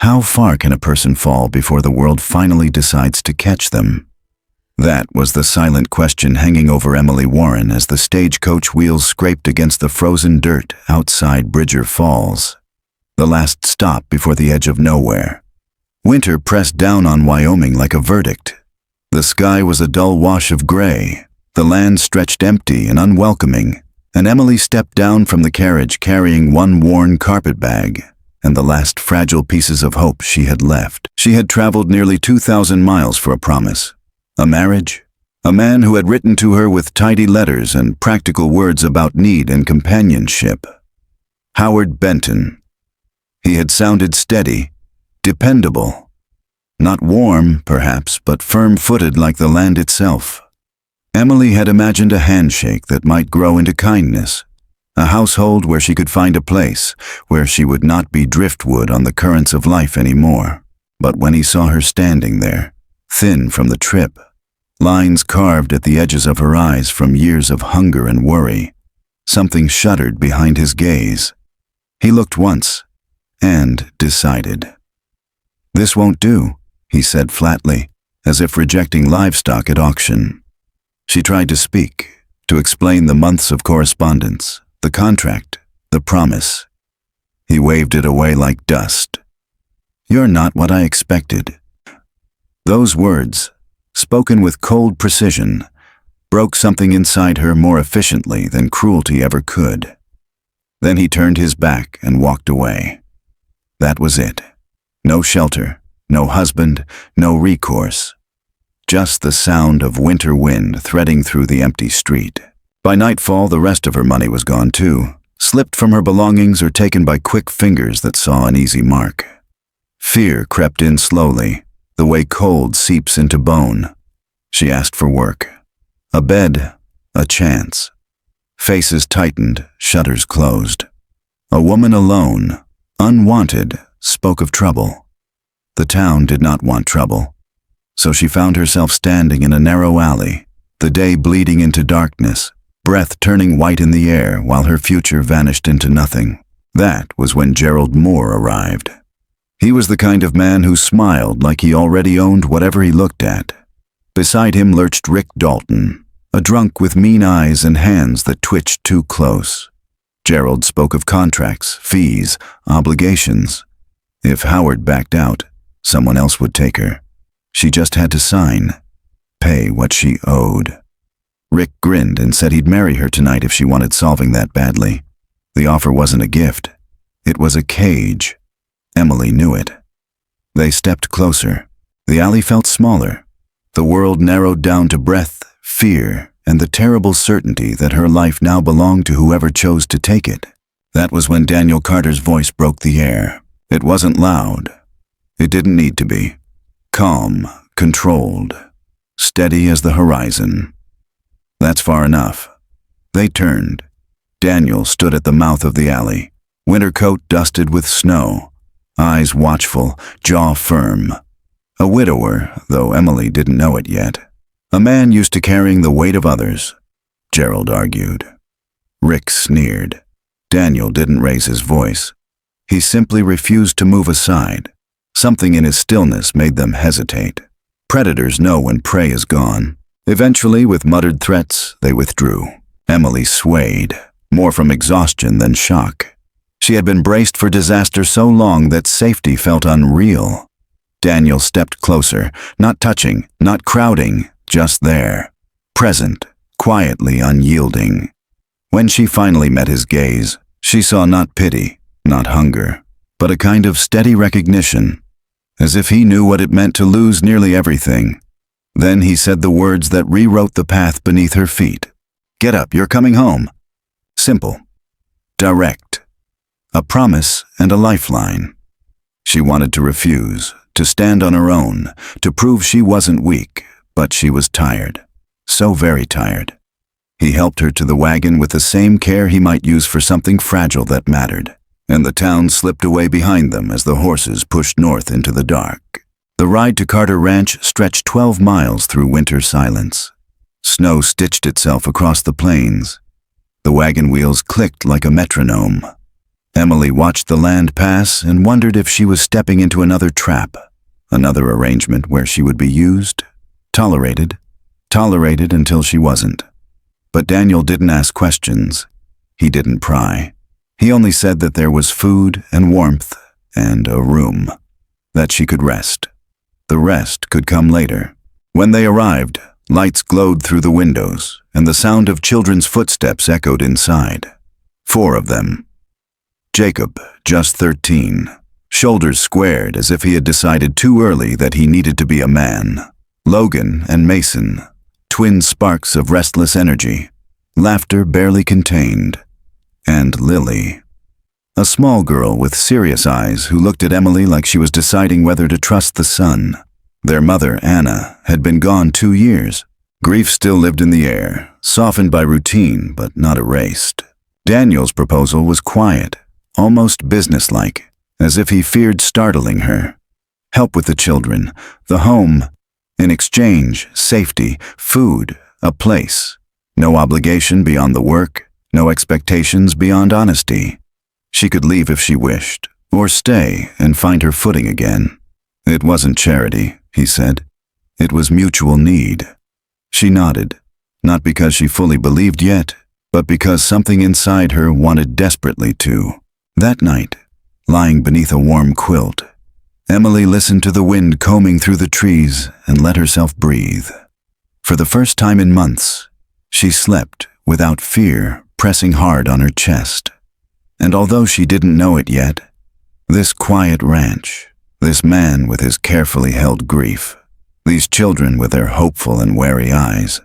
How far can a person fall before the world finally decides to catch them? That was the silent question hanging over Emily Warren as the stagecoach wheels scraped against the frozen dirt outside Bridger Falls, the last stop before the edge of nowhere. Winter pressed down on Wyoming like a verdict. The sky was a dull wash of gray, the land stretched empty and unwelcoming, and Emily stepped down from the carriage carrying one worn carpet bag and the last fragile pieces of hope she had left. She had traveled nearly 2,000 miles for a promise. A marriage? A man who had written to her with tidy letters and practical words about need and companionship. Howard Benton. He had sounded steady, dependable. Not warm, perhaps, but firm-footed like the land itself. Emily had imagined a handshake that might grow into kindness, a household where she could find a place, where she would not be driftwood on the currents of life anymore. But when he saw her standing there, thin from the trip, lines carved at the edges of her eyes from years of hunger and worry, something shuddered behind his gaze. He looked once, and decided. "This won't do," he said flatly, as if rejecting livestock at auction. She tried to speak, to explain the months of correspondence, the contract, the promise. He waved it away like dust. "You're not what I expected." Those words, spoken with cold precision, broke something inside her more efficiently than cruelty ever could. Then he turned his back and walked away. That was it. No shelter, no husband, no recourse. Just the sound of winter wind threading through the empty street. By nightfall, the rest of her money was gone too, slipped from her belongings or taken by quick fingers that saw an easy mark. Fear crept in slowly, the way cold seeps into bone. She asked for work. A bed, a chance. Faces tightened, shutters closed. A woman alone, unwanted, spoke of trouble. The town did not want trouble. So she found herself standing in a narrow alley, the day bleeding into darkness, breath turning white in the air while her future vanished into nothing. That was when Gerald Moore arrived. He was the kind of man who smiled like he already owned whatever he looked at. Beside him lurched Rick Dalton, a drunk with mean eyes and hands that twitched too close. Gerald spoke of contracts, fees, obligations. If Howard backed out, someone else would take her. She just had to sign, pay what she owed. Rick grinned and said he'd marry her tonight if she wanted solving that badly. The offer wasn't a gift. It was a cage. Emily knew it. They stepped closer. The alley felt smaller. The world narrowed down to breath, fear, and the terrible certainty that her life now belonged to whoever chose to take it. That was when Daniel Carter's voice broke the air. It wasn't loud. It didn't need to be. Calm, controlled, steady as the horizon. That's far enough. They turned. Daniel stood at the mouth of the alley, winter coat dusted with snow, eyes watchful, jaw firm. A widower, though Emily didn't know it yet. A man used to carrying the weight of others, Gerald argued. Rick sneered. Daniel didn't raise his voice. He simply refused to move aside. Something in his stillness made them hesitate. Predators know when prey is gone. Eventually, with muttered threats, they withdrew. Emily swayed, more from exhaustion than shock. She had been braced for disaster so long that safety felt unreal. Daniel stepped closer, not touching, not crowding, just there, present, quietly unyielding. When she finally met his gaze, she saw not pity, not hunger, but a kind of steady recognition, as if he knew what it meant to lose nearly everything. Then he said the words that rewrote the path beneath her feet. "Get up, you're coming home." Simple. Direct. A promise and a lifeline. She wanted to refuse, to stand on her own, to prove she wasn't weak, but she was tired. So very tired. He helped her to the wagon with the same care he might use for something fragile that mattered, and the town slipped away behind them as the horses pushed north into the dark. The ride to Carter Ranch stretched 12 miles through winter silence. Snow stitched itself across the plains. The wagon wheels clicked like a metronome. Emily watched the land pass and wondered if she was stepping into another trap, another arrangement where she would be used, tolerated until she wasn't. But Daniel didn't ask questions. He didn't pry. He only said that there was food and warmth and a room, that she could rest. The rest could come later. When they arrived, lights glowed through the windows, and the sound of children's footsteps echoed inside. 4 of them. Jacob, just 13, shoulders squared as if he had decided too early that he needed to be a man. Logan and Mason, twin sparks of restless energy, laughter barely contained. And Lily, a small girl with serious eyes who looked at Emily like she was deciding whether to trust the sun. Their mother, Anna, had been gone 2 years. Grief still lived in the air, softened by routine but not erased. Daniel's proposal was quiet, almost businesslike, as if he feared startling her. Help with the children, the home. In exchange, safety, food, a place. No obligation beyond the work. No expectations beyond honesty. She could leave if she wished, or stay and find her footing again. It wasn't charity, he said. It was mutual need. She nodded, not because she fully believed yet, but because something inside her wanted desperately to. That night, lying beneath a warm quilt, Emily listened to the wind combing through the trees and let herself breathe. For the first time in months, she slept without fear pressing hard on her chest. And although she didn't know it yet, this quiet ranch, this man with his carefully held grief, these children with their hopeful and wary eyes,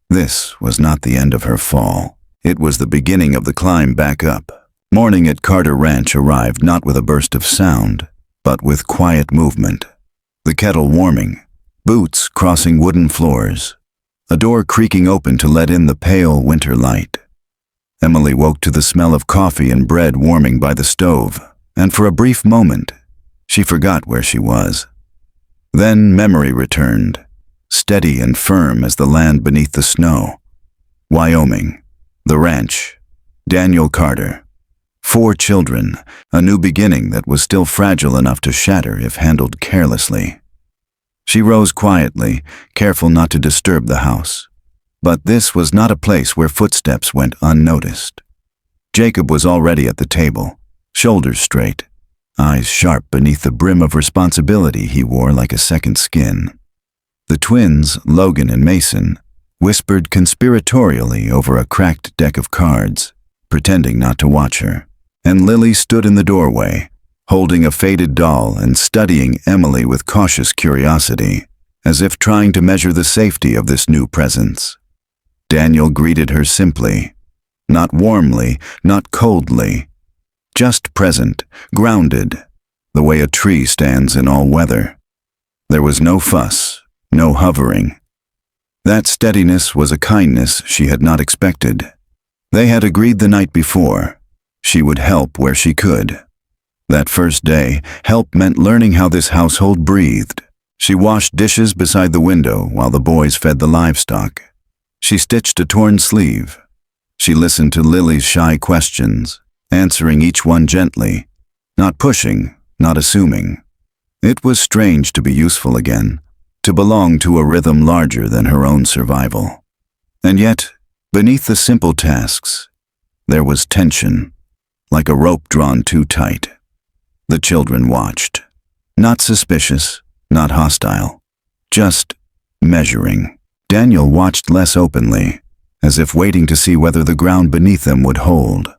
this was not the end of her fall. It was the beginning of the climb back up. Morning at Carter Ranch arrived not with a burst of sound, but with quiet movement. The kettle warming, boots crossing wooden floors, a door creaking open to let in the pale winter light. Emily woke to the smell of coffee and bread warming by the stove, and for a brief moment, she forgot where she was. Then memory returned, steady and firm as the land beneath the snow. Wyoming, the ranch, Daniel Carter. 4 children, a new beginning that was still fragile enough to shatter if handled carelessly. She rose quietly, careful not to disturb the house. But this was not a place where footsteps went unnoticed. Jacob was already at the table, shoulders straight, eyes sharp beneath the brim of responsibility he wore like a second skin. The twins, Logan and Mason, whispered conspiratorially over a cracked deck of cards, pretending not to watch her. And Lily stood in the doorway, holding a faded doll and studying Emily with cautious curiosity, as if trying to measure the safety of this new presence. Daniel greeted her simply, not warmly, not coldly, just present, grounded, the way a tree stands in all weather. There was no fuss, no hovering. That steadiness was a kindness she had not expected. They had agreed the night before. She would help where she could. That first day, help meant learning how this household breathed. She washed dishes beside the window while the boys fed the livestock. She stitched a torn sleeve. She listened to Lily's shy questions, answering each one gently, not pushing, not assuming. It was strange to be useful again, to belong to a rhythm larger than her own survival. And yet, beneath the simple tasks, there was tension, like a rope drawn too tight. The children watched, not suspicious, not hostile, just measuring. Daniel watched less openly, as if waiting to see whether the ground beneath them would hold.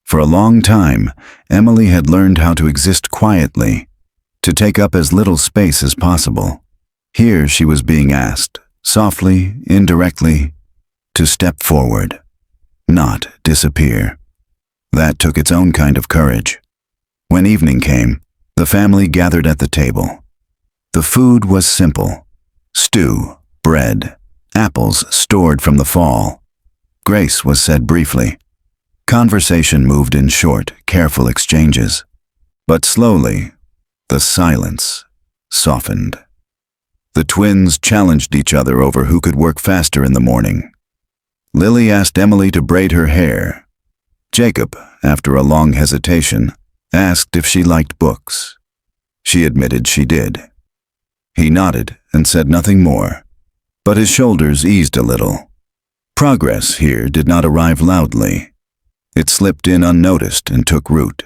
For a long time, Emily had learned how to exist quietly, to take up as little space as possible. Here she was being asked, softly, indirectly, to step forward, not disappear. That took its own kind of courage. When evening came, the family gathered at the table. The food was simple: stew, bread, apples stored from the fall. Grace was said briefly. Conversation moved in short, careful exchanges. But slowly, the silence softened. The twins challenged each other over who could work faster in the morning. Lily asked Emily to braid her hair. Jacob, after a long hesitation, asked if she liked books. She admitted she did. He nodded and said nothing more, but his shoulders eased a little. Progress here did not arrive loudly. It slipped in unnoticed and took root.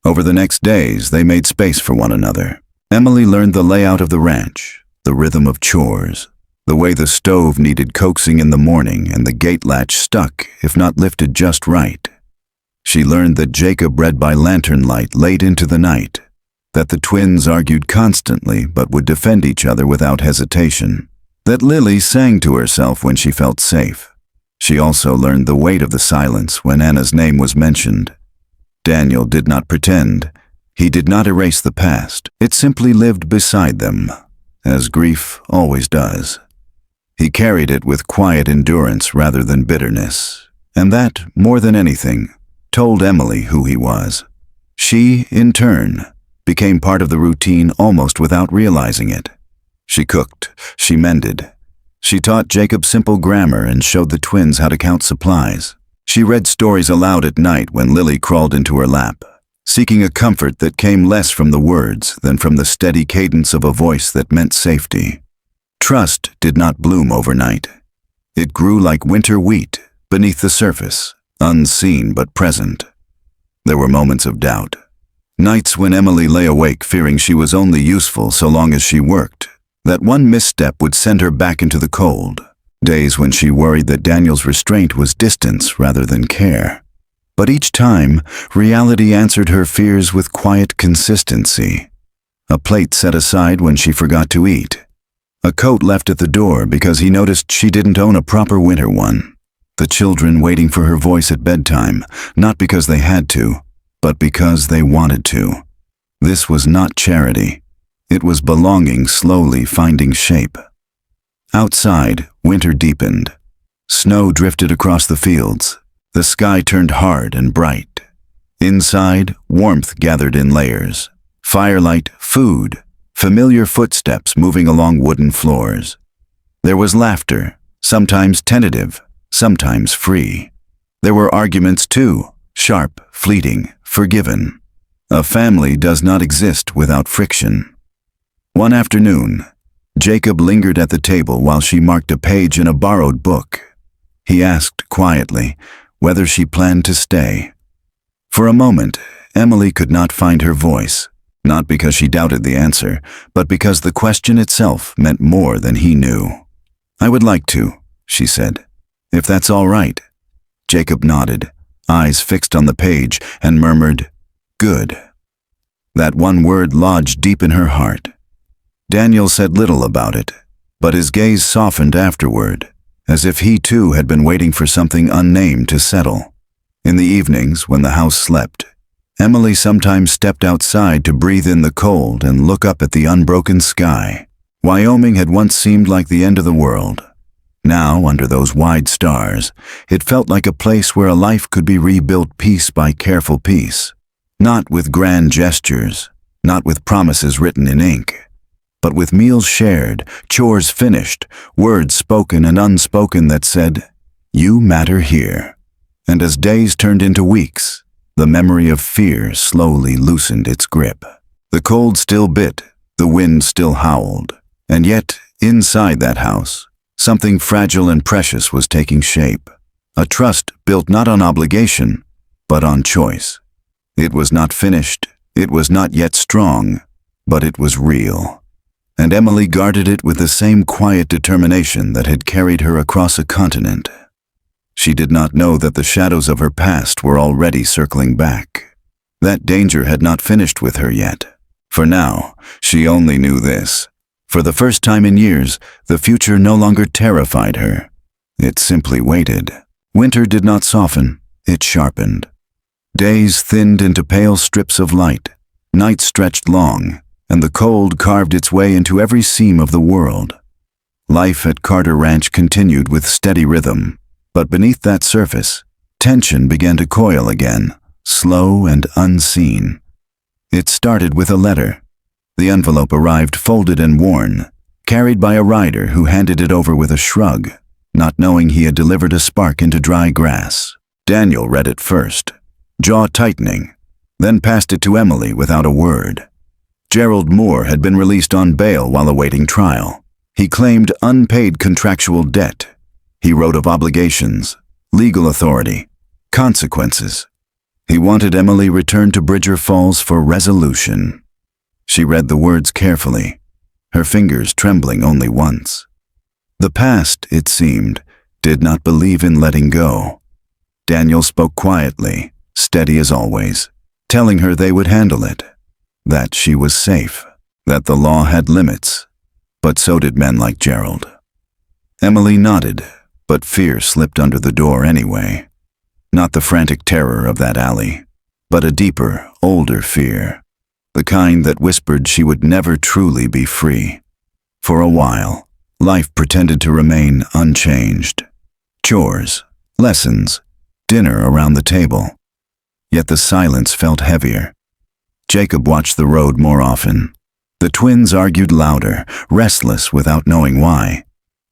Over the next days, they made space for one another. Emily learned the layout of the ranch, the rhythm of chores, the way the stove needed coaxing in the morning and the gate latch stuck if not lifted just right. She learned that Jacob read by lantern light late into the night, that the twins argued constantly but would defend each other without hesitation, that Lily sang to herself when she felt safe. She also learned the weight of the silence when Anna's name was mentioned. Daniel did not pretend. He did not erase the past. It simply lived beside them, as grief always does. He carried it with quiet endurance rather than bitterness, and that, more than anything, told Emily who he was. She, in turn, became part of the routine almost without realizing it. She cooked, she mended. She taught Jacob simple grammar and showed the twins how to count supplies. She read stories aloud at night when Lily crawled into her lap, seeking a comfort that came less from the words than from the steady cadence of a voice that meant safety. Trust did not bloom overnight. It grew like winter wheat beneath the surface, unseen but present. There were moments of doubt. Nights when Emily lay awake fearing she was only useful so long as she worked, that one misstep would send her back into the cold. Days when she worried that Daniel's restraint was distance rather than care. But each time, reality answered her fears with quiet consistency. A plate set aside when she forgot to eat. A coat left at the door because he noticed she didn't own a proper winter one. The children waiting for her voice at bedtime, not because they had to, but because they wanted to. This was not charity. It was belonging slowly finding shape. Outside, winter deepened. Snow drifted across the fields. The sky turned hard and bright. Inside, warmth gathered in layers. Firelight, food, familiar footsteps moving along wooden floors. There was laughter, sometimes tentative, sometimes free. There were arguments too, sharp, fleeting, forgiven. A family does not exist without friction. One afternoon, Jacob lingered at the table while she marked a page in a borrowed book. He asked quietly whether she planned to stay. For a moment, Emily could not find her voice, not because she doubted the answer, but because the question itself meant more than he knew. "I would like to," she said, "if that's all right." Jacob nodded, eyes fixed on the page, and murmured, "Good." That one word lodged deep in her heart. Daniel said little about it, but his gaze softened afterward, as if he too had been waiting for something unnamed to settle. In the evenings, when the house slept, Emily sometimes stepped outside to breathe in the cold and look up at the unbroken sky. Wyoming had once seemed like the end of the world. Now, under those wide stars, it felt like a place where a life could be rebuilt piece by careful piece, not with grand gestures, not with promises written in ink, but with meals shared, chores finished, words spoken and unspoken that said, "You matter here." And as days turned into weeks, the memory of fear slowly loosened its grip. The cold still bit, the wind still howled, and yet, inside that house, something fragile and precious was taking shape. A trust built not on obligation, but on choice. It was not finished, it was not yet strong, but it was real. And Emily guarded it with the same quiet determination that had carried her across a continent. She did not know that the shadows of her past were already circling back. That danger had not finished with her yet. For now, she only knew this. For the first time in years, the future no longer terrified her. It simply waited. Winter did not soften, it sharpened. Days thinned into pale strips of light. Nights stretched long, and the cold carved its way into every seam of the world. Life at Carter Ranch continued with steady rhythm, but beneath that surface, tension began to coil again, slow and unseen. It started with a letter. The envelope arrived folded and worn, carried by a rider who handed it over with a shrug, not knowing he had delivered a spark into dry grass. Daniel read it first, jaw tightening, then passed it to Emily without a word. Gerald Moore had been released on bail while awaiting trial. He claimed unpaid contractual debt. He wrote of obligations, legal authority, consequences. He wanted Emily returned to Bridger Falls for resolution. She read the words carefully, her fingers trembling only once. The past, it seemed, did not believe in letting go. Daniel spoke quietly, steady as always, telling her they would handle it, that she was safe, that the law had limits, but so did men like Gerald. Emily nodded, but fear slipped under the door anyway. Not the frantic terror of that alley, but a deeper, older fear, the kind that whispered she would never truly be free. For a while, life pretended to remain unchanged. Chores, lessons, dinner around the table. Yet the silence felt heavier. Jacob watched the road more often. The twins argued louder, restless without knowing why.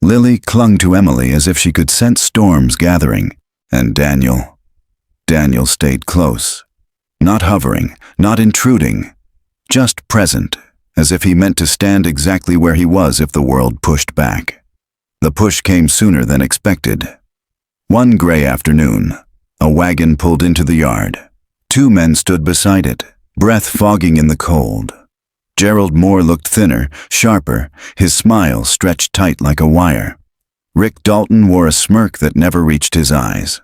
Lily clung to Emily as if she could sense storms gathering, and Daniel stayed close. Not hovering, not intruding, just present, as if he meant to stand exactly where he was if the world pushed back. The push came sooner than expected. One gray afternoon, a wagon pulled into the yard. 2 men stood beside it, breath fogging in the cold. Gerald Moore looked thinner, sharper, his smile stretched tight like a wire. Rick Dalton wore a smirk that never reached his eyes.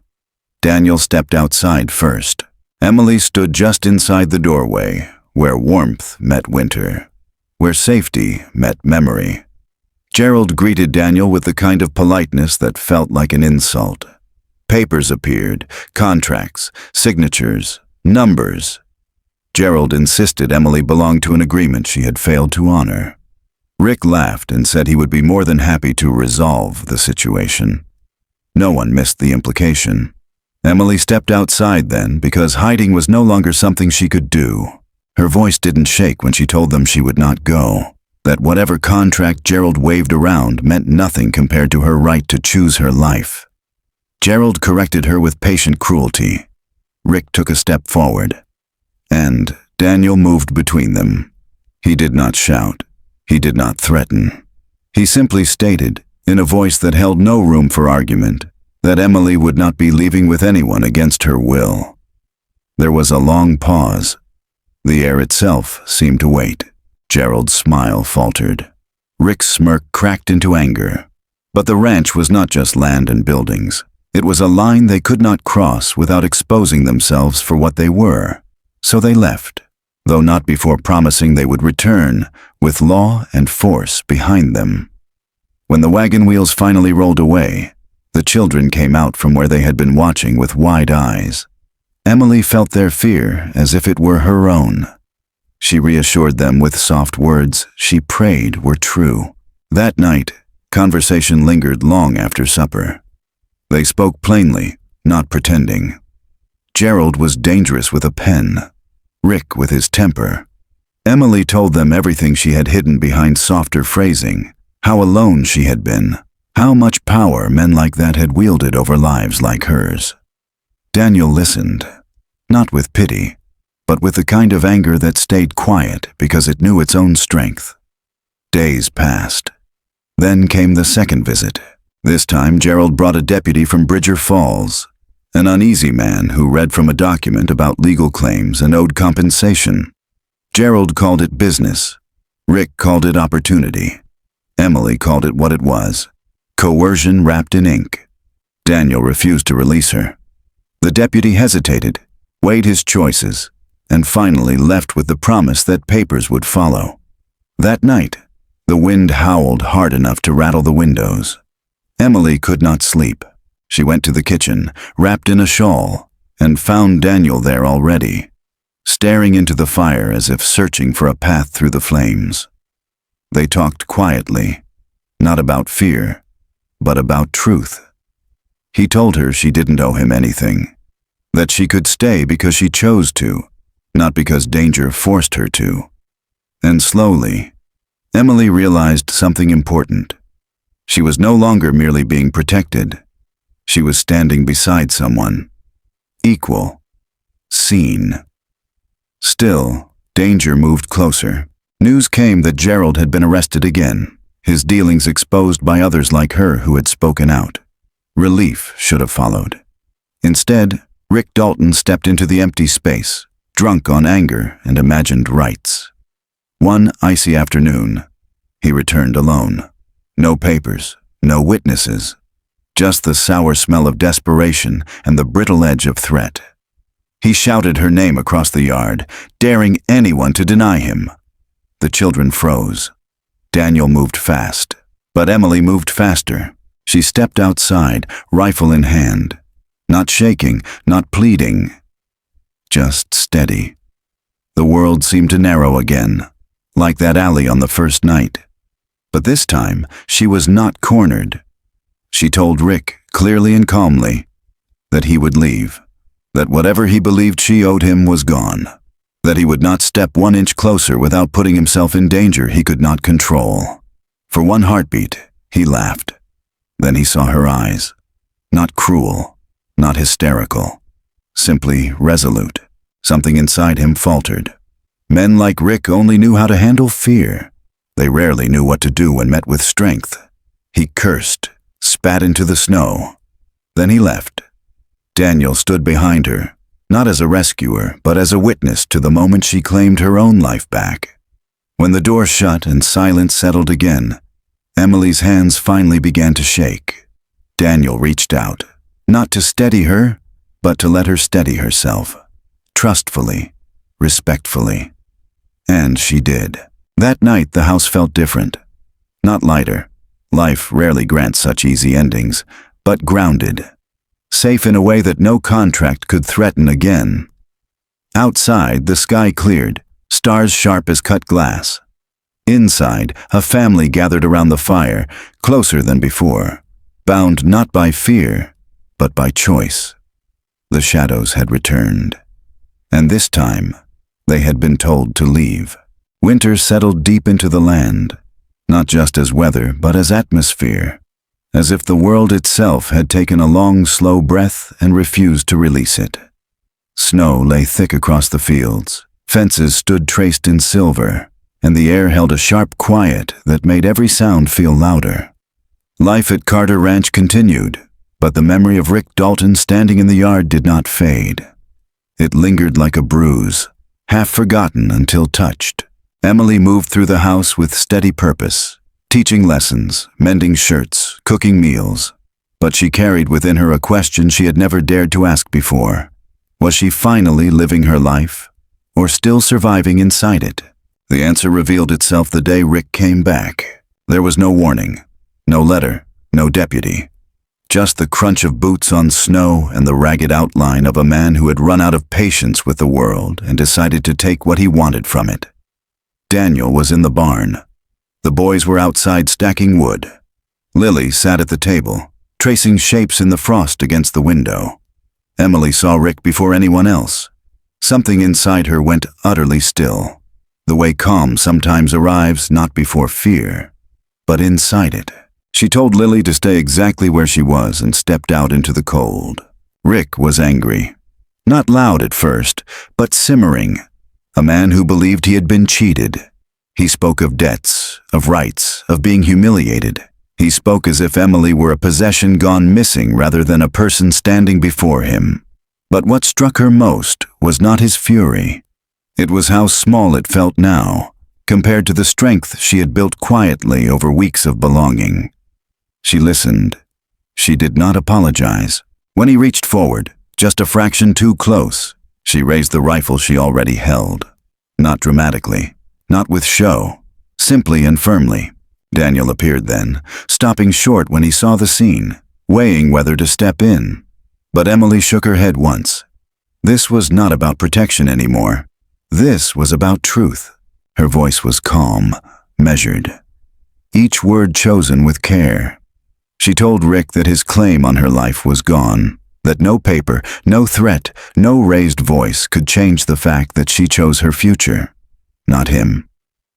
Daniel stepped outside first. Emily stood just inside the doorway, where warmth met winter, where safety met memory. Gerald greeted Daniel with the kind of politeness that felt like an insult. Papers appeared, contracts, signatures, numbers. Gerald insisted Emily belonged to an agreement she had failed to honor. Rick laughed and said he would be more than happy to resolve the situation. No one missed the implication. Emily stepped outside then because hiding was no longer something she could do. Her voice didn't shake when she told them she would not go, that whatever contract Gerald waved around meant nothing compared to her right to choose her life. Gerald corrected her with patient cruelty. Rick took a step forward, and Daniel moved between them. He did not shout. He did not threaten. He simply stated, in a voice that held no room for argument, that Emily would not be leaving with anyone against her will. There was a long pause. The air itself seemed to wait. Gerald's smile faltered. Rick's smirk cracked into anger. But the ranch was not just land and buildings. It was a line they could not cross without exposing themselves for what they were. So they left, though not before promising they would return, with law and force behind them. When the wagon wheels finally rolled away, the children came out from where they had been watching with wide eyes. Emily felt their fear as if it were her own. She reassured them with soft words she prayed were true. That night, conversation lingered long after supper. They spoke plainly, not pretending. Gerald was dangerous with a pen, Rick with his temper. Emily told them everything she had hidden behind softer phrasing, how alone she had been, how much power men like that had wielded over lives like hers. Daniel listened, not with pity, but with the kind of anger that stayed quiet because it knew its own strength. Days passed. Then came the second visit. This time Gerald brought a deputy from Bridger Falls, an uneasy man who read from a document about legal claims and owed compensation. Gerald called it business. Rick called it opportunity. Emily called it what it was, coercion wrapped in ink. Daniel refused to release her. The deputy hesitated, weighed his choices, and finally left with the promise that papers would follow. That night, the wind howled hard enough to rattle the windows. Emily could not sleep. She went to the kitchen, wrapped in a shawl, and found Daniel there already, staring into the fire as if searching for a path through the flames. They talked quietly, not about fear, but about truth. He told her she didn't owe him anything, that she could stay because she chose to, not because danger forced her to. And slowly, Emily realized something important. She was no longer merely being protected. She was standing beside someone, equal, seen. Still, danger moved closer. News came that Gerald had been arrested again, his dealings exposed by others like her who had spoken out. Relief should have followed. Instead, Rick Dalton stepped into the empty space, drunk on anger and imagined rights. One icy afternoon, he returned alone. No papers, no witnesses, just the sour smell of desperation and the brittle edge of threat. He shouted her name across the yard, daring anyone to deny him. The children froze. Daniel moved fast, but Emily moved faster. She stepped outside, rifle in hand. Not shaking, not pleading, just steady. The world seemed to narrow again, like that alley on the first night. But this time, she was not cornered. She told Rick, clearly and calmly, that he would leave, that whatever he believed she owed him was gone, that he would not step 1 inch closer without putting himself in danger he could not control. For one heartbeat, he laughed. Then he saw her eyes, not cruel, not hysterical, simply resolute. Something inside him faltered. Men like Rick only knew how to handle fear. They rarely knew what to do when met with strength. He cursed, spat into the snow. Then he left. Daniel stood behind her, not as a rescuer, but as a witness to the moment she claimed her own life back. When the door shut and silence settled again, Emily's hands finally began to shake. Daniel reached out, not to steady her, but to let her steady herself, trustfully, respectfully. And she did. That night the house felt different. Not lighter. Life rarely grants such easy endings, but grounded. Safe in a way that no contract could threaten again. Outside, the sky cleared, stars sharp as cut glass. Inside, a family gathered around the fire, closer than before, bound not by fear, but by choice. The shadows had returned. And this time, they had been told to leave. Winter settled deep into the land, not just as weather, but as atmosphere, as if the world itself had taken a long, slow breath and refused to release it. Snow lay thick across the fields, fences stood traced in silver, and the air held a sharp quiet that made every sound feel louder. Life at Carter Ranch continued, but the memory of Rick Dalton standing in the yard did not fade. It lingered like a bruise, half forgotten until touched. Emily moved through the house with steady purpose, teaching lessons, mending shirts, cooking meals. But she carried within her a question she had never dared to ask before. Was she finally living her life, or still surviving inside it? The answer revealed itself the day Rick came back. There was no warning, no letter, no deputy. Just the crunch of boots on snow and the ragged outline of a man who had run out of patience with the world and decided to take what he wanted from it. Daniel was in the barn. The boys were outside stacking wood. Lily sat at the table, tracing shapes in the frost against the window. Emily saw Rick before anyone else. Something inside her went utterly still, the way calm sometimes arrives not before fear, but inside it. She told Lily to stay exactly where she was and stepped out into the cold. Rick was angry. Not loud at first, but simmering. A man who believed he had been cheated. He spoke of debts, of rights, of being humiliated. He spoke as if Emily were a possession gone missing rather than a person standing before him. But what struck her most was not his fury. It was how small it felt now, compared to the strength she had built quietly over weeks of belonging. She listened. She did not apologize. When he reached forward, just a fraction too close, she raised the rifle she already held. Not dramatically, not with show, simply and firmly. Daniel appeared then, stopping short when he saw the scene, weighing whether to step in. But Emily shook her head once. This was not about protection anymore. This was about truth. Her voice was calm, measured, each word chosen with care. She told Rick that his claim on her life was gone, that no paper, no threat, no raised voice could change the fact that she chose her future. Not him.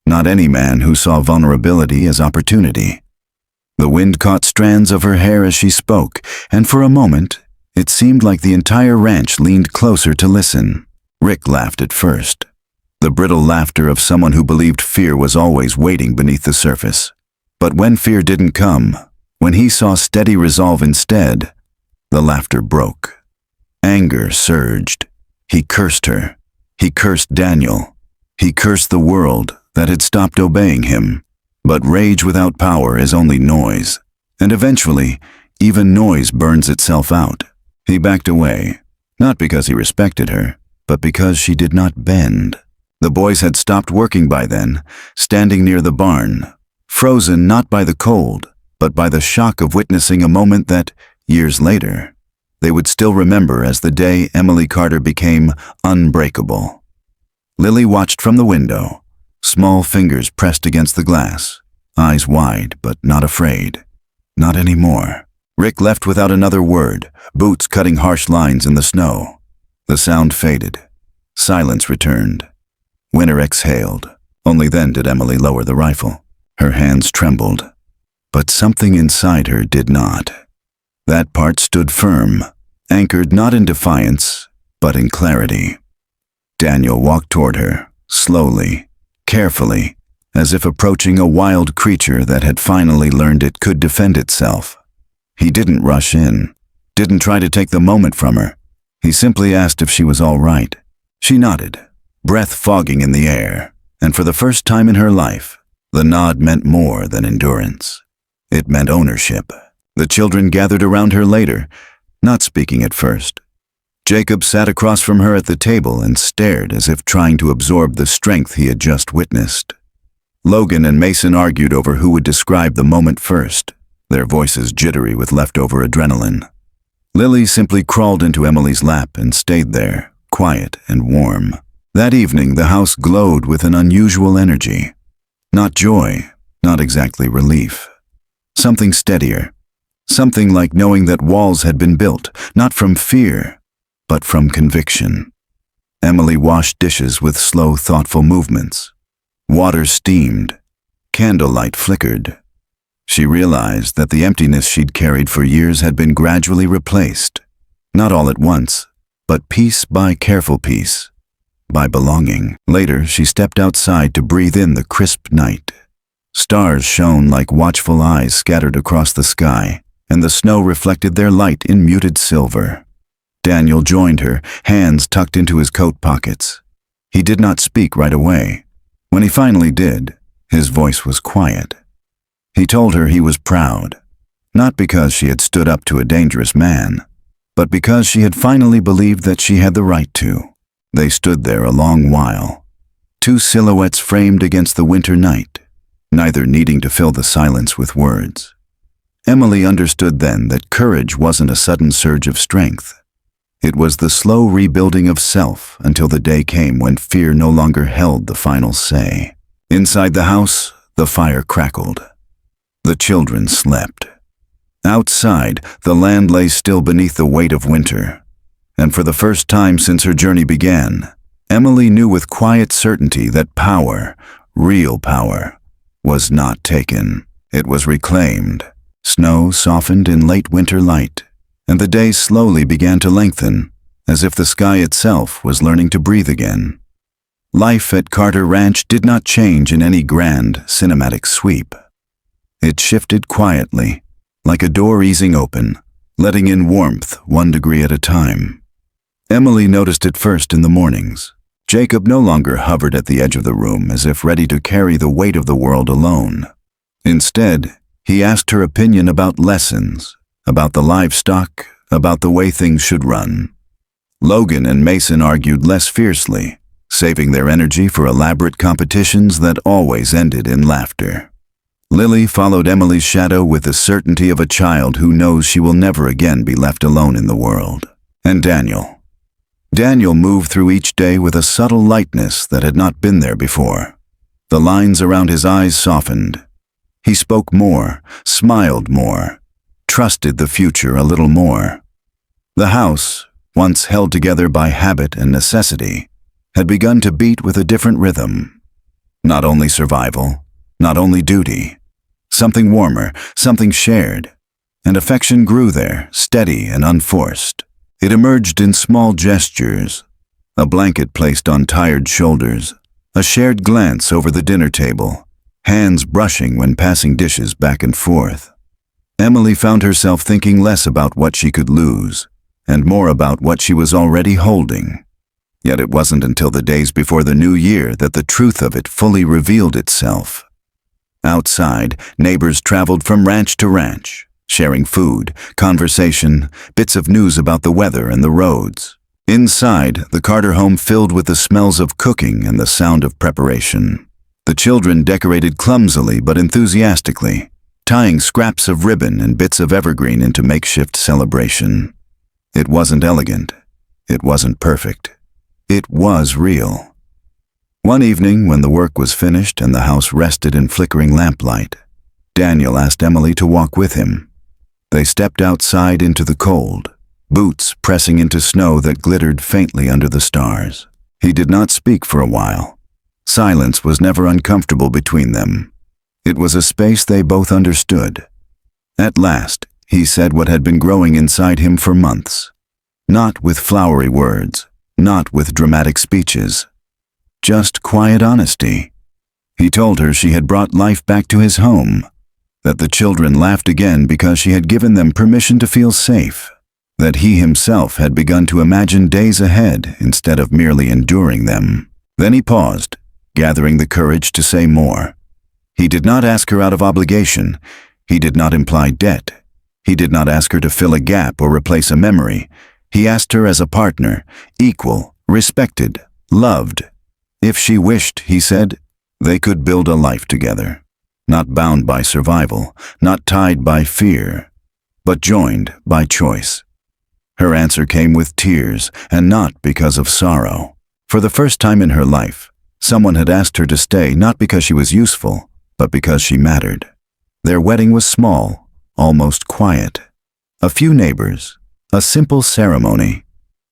Not any man who saw vulnerability as opportunity. The wind caught strands of her hair as she spoke, and for a moment, It seemed like the entire ranch leaned closer to listen. Rick laughed at first, the brittle laughter of someone who believed fear was always waiting beneath the surface. But when fear didn't come, when he saw steady resolve instead, the laughter broke. Anger surged. He cursed her. He cursed Daniel. He cursed the world that had stopped obeying him. But rage without power is only noise, and eventually, even noise burns itself out. He backed away, not because he respected her, but because she did not bend. The boys had stopped working by then, standing near the barn, frozen not by the cold, but by the shock of witnessing a moment that, years later, they would still remember as the day Emily Carter became unbreakable. Lily watched from the window, small fingers pressed against the glass, eyes wide but not afraid. Not anymore. Rick left without another word, boots cutting harsh lines in the snow. The sound faded. Silence returned. Winter exhaled. Only then did Emily lower the rifle. Her hands trembled. But something inside her did not. That part stood firm, anchored not in defiance, but in clarity. Daniel walked toward her, slowly, carefully, as if approaching a wild creature that had finally learned it could defend itself. He didn't rush in, didn't try to take the moment from her. He simply asked if she was all right. She nodded, breath fogging in the air, and for the first time in her life, the nod meant more than endurance. It meant ownership. The children gathered around her later, not speaking at first. Jacob sat across from her at the table and stared as if trying to absorb the strength he had just witnessed. Logan and Mason argued over who would describe the moment first, their voices jittery with leftover adrenaline. Lily simply crawled into Emily's lap and stayed there, quiet and warm. That evening, the house glowed with an unusual energy. Not joy, not exactly relief. Something steadier. Something like knowing that walls had been built, not from fear, but from conviction. Emily washed dishes with slow, thoughtful movements. Water steamed. Candlelight flickered. She realized that the emptiness she'd carried for years had been gradually replaced. Not all at once, but piece by careful piece, by belonging. Later, she stepped outside to breathe in the crisp night. Stars shone like watchful eyes scattered across the sky, and the snow reflected their light in muted silver. Daniel joined her, hands tucked into his coat pockets. He did not speak right away. When he finally did, his voice was quiet. He told her he was proud, not because she had stood up to a dangerous man, but because she had finally believed that she had the right to. They stood there a long while, two silhouettes framed against the winter night, neither needing to fill the silence with words. Emily understood then that courage wasn't a sudden surge of strength. It was the slow rebuilding of self until the day came when fear no longer held the final say. Inside the house, the fire crackled. The children slept. Outside, the land lay still beneath the weight of winter. And for the first time since her journey began, Emily knew with quiet certainty that power, real power, was not taken. It was reclaimed. Snow softened in late winter light, and the day slowly began to lengthen, as if the sky itself was learning to breathe again. Life at Carter Ranch did not change in any grand, cinematic sweep. It shifted quietly, like a door easing open, letting in warmth 1 degree at a time. Emily noticed it first in the mornings. Jacob no longer hovered at the edge of the room as if ready to carry the weight of the world alone. Instead, he asked her opinion about lessons, about the livestock, about the way things should run. Logan and Mason argued less fiercely, saving their energy for elaborate competitions that always ended in laughter. Lily followed Emily's shadow with the certainty of a child who knows she will never again be left alone in the world. And Daniel. Daniel moved through each day with a subtle lightness that had not been there before. The lines around his eyes softened. He spoke more, smiled more, trusted the future a little more. The house, once held together by habit and necessity, had begun to beat with a different rhythm. Not only survival, not only duty, something warmer, something shared, And affection grew there, steady and unforced. It emerged in small gestures, a blanket placed on tired shoulders, a shared glance over the dinner table, hands brushing when passing dishes back and forth. Emily found herself thinking less about what she could lose, and more about what she was already holding. Yet it wasn't until the days before the new year that the truth of it fully revealed itself. Outside, neighbors traveled from ranch to ranch, sharing food, conversation, bits of news about the weather and the roads. Inside, the Carter home filled with the smells of cooking and the sound of preparation. The children decorated clumsily but enthusiastically, tying scraps of ribbon and bits of evergreen into makeshift celebration. It wasn't elegant. It wasn't perfect. It was real. One evening, when the work was finished and the house rested in flickering lamplight, Daniel asked Emily to walk with him. They stepped outside into the cold, boots pressing into snow that glittered faintly under the stars. He did not speak for a while. Silence was never uncomfortable between them. It was a space they both understood. At last, he said what had been growing inside him for months. Not with flowery words, not with dramatic speeches. Just quiet honesty. He told her she had brought life back to his home, that the children laughed again because she had given them permission to feel safe, that he himself had begun to imagine days ahead instead of merely enduring them. Then he paused, gathering the courage to say more. He did not ask her out of obligation. He did not imply debt. He did not ask her to fill a gap or replace a memory. He asked her as a partner, equal, respected, loved. If she wished, he said, they could build a life together. Not bound by survival, not tied by fear, but joined by choice. Her answer came with tears, and not because of sorrow. For the first time in her life, someone had asked her to stay not because she was useful, but because she mattered. Their wedding was small, almost quiet. A few neighbors, a simple ceremony.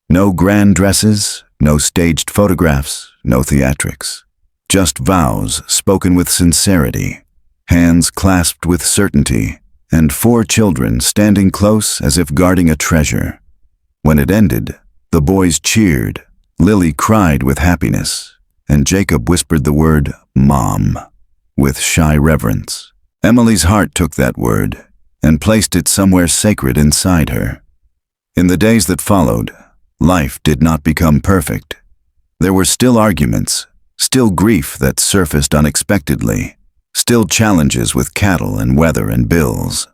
No grand dresses, no staged photographs, no theatrics. Just vows spoken with sincerity, hands clasped with certainty, and 4 children standing close as if guarding a treasure. When it ended, the boys cheered, Lily cried with happiness, and Jacob whispered the word, Mom, with shy reverence. Emily's heart took that word and placed it somewhere sacred inside her. In the days that followed, life did not become perfect. There were still arguments, still grief that surfaced unexpectedly, still challenges with cattle and weather and bills.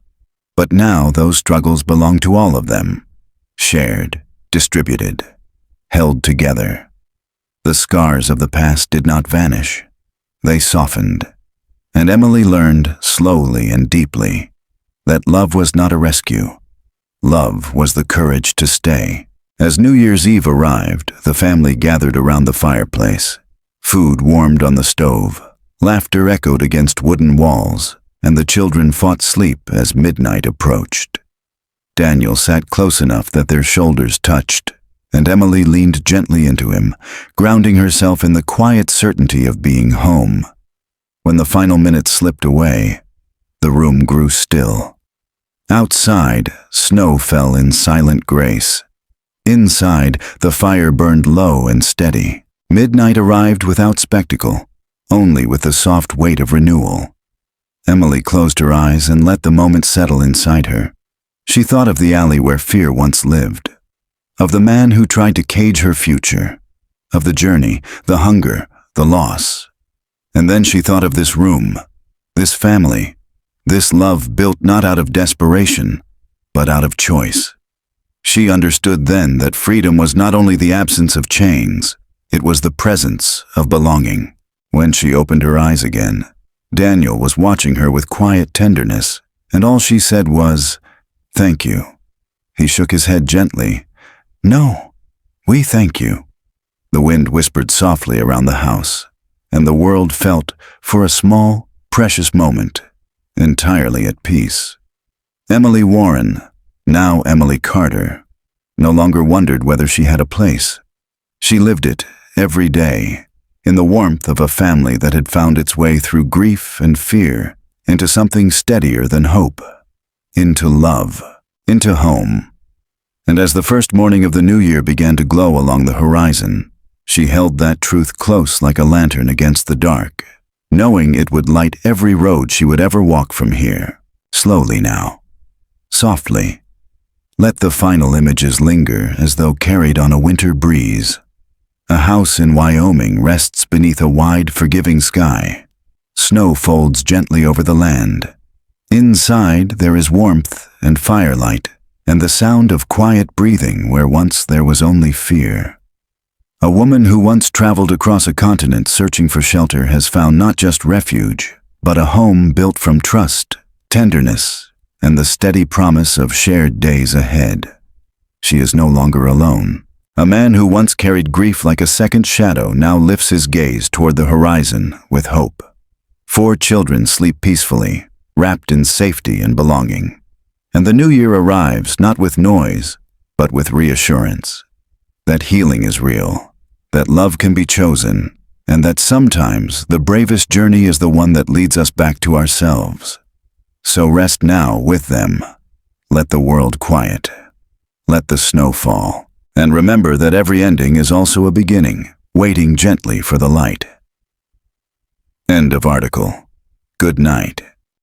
But now those struggles belonged to all of them, shared, distributed, held together. The scars of the past did not vanish. They softened. And Emily learned, slowly and deeply, that love was not a rescue. Love was the courage to stay. As New Year's Eve arrived, the family gathered around the fireplace. Food warmed on the stove. Laughter echoed against wooden walls, and the children fought sleep as midnight approached. Daniel sat close enough that their shoulders touched, and Emily leaned gently into him, grounding herself in the quiet certainty of being home. When the final minutes slipped away, the room grew still. Outside, snow fell in silent grace. Inside, the fire burned low and steady. Midnight arrived without spectacle, only with the soft weight of renewal. Emily closed her eyes and let the moment settle inside her. She thought of the alley where fear once lived, of the man who tried to cage her future, of the journey, the hunger, the loss. And then she thought of this room, this family, this love built not out of desperation, but out of choice. She understood then that freedom was not only the absence of chains, it was the presence of belonging. When she opened her eyes again, Daniel was watching her with quiet tenderness, and all she said was, "Thank you." He shook his head gently. "No, we thank you." The wind whispered softly around the house, and the world felt, for a small, precious moment, entirely at peace. Emily Warren, now Emily Carter, no longer wondered whether she had a place. She lived it every day, in the warmth of a family that had found its way through grief and fear into something steadier than hope. into love, into home. And as the first morning of the new year began to glow along the horizon, she held that truth close like a lantern against the dark, knowing it would light every road she would ever walk from here. Slowly now, softly. Let the final images linger as though carried on a winter breeze. A house in Wyoming rests beneath a wide, forgiving sky. Snow folds gently over the land. Inside there is warmth and firelight, and the sound of quiet breathing where once there was only fear. A woman who once traveled across a continent searching for shelter has found not just refuge, but a home built from trust, tenderness, and the steady promise of shared days ahead. She is no longer alone. A man who once carried grief like a second shadow now lifts his gaze toward the horizon with hope. 4 children sleep peacefully, wrapped in safety and belonging. And the new year arrives not with noise, but with reassurance. That healing is real, that love can be chosen, and that sometimes the bravest journey is the one that leads us back to ourselves. So rest now with them. Let the world quiet. Let the snow fall. And remember that every ending is also a beginning, waiting gently for the light. End of article. Good night.